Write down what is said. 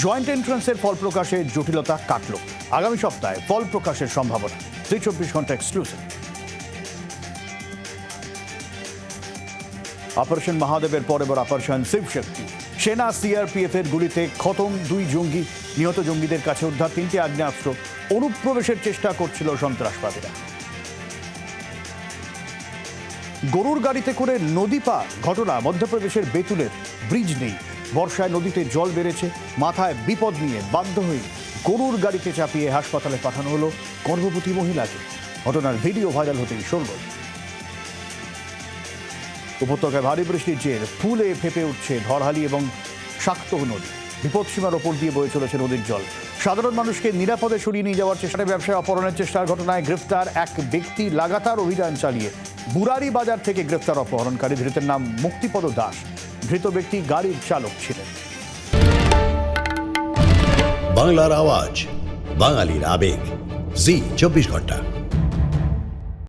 Joint এন্ট্রান্সের ফল প্রকাশে জটিলতা কাটল। আগামী সপ্তাহে ফল প্রকাশের সম্ভাবনা। 24 ঘন্টা এক্সক্লুসিভ। অপারেশন মহাদেবের পর এবার অপারেশন শিবশক্তি। সেনা সিআরপিএফ এর গুলিতে খতম 2 জঙ্গি। নিহত জঙ্গিদের কাছে উদ্ধার 3টি আগ্নেয়াস্ত্র। অনুপ্রবেশের চেষ্টা করছিল সন্ত্রাসবাদীরা। গরুর গাড়িতে করে নদী পার ঘটনা মধ্যপ্রদেশের বেতুলের। ব্রিজ নেই, বর্ষায় নদীতে জল বেড়েছে। মাথায় বিপদ নিয়ে বাধ্য হয়ে গরুর গাড়িতে চাপিয়ে হাসপাতালে পাঠানো হলো গর্ভবতী মহিলাকে। ঘটনার ভিডিও ভাইরাল হতেই শোরগোল। উপত্যকায় ভারী বৃষ্টির জের ফুলে ফেপে উঠছে ধরহালি এবং শাক্ত নদী। বিপদসীমার ওপর দিয়ে বয়ে চলেছে নদীর জল। সাধারণ মানুষকে নিরাপদে সরিয়ে নিয়ে যাওয়ার চেষ্টায় ব্যবসায় অপহরণের চেষ্টার ঘটনায় গ্রেফতার এক ব্যক্তি। লাগাতার অভিযান চালিয়ে বুরারি বাজার থেকে গ্রেফতার অপহরণকারী। ধৃতের নাম মুক্তিপদ দাস। ধৃত ব্যক্তি গাড়ির চালক ছিলেন। বাংলার আওয়াজ, বাঙালির আবেগ, জি 24 ঘন্টা।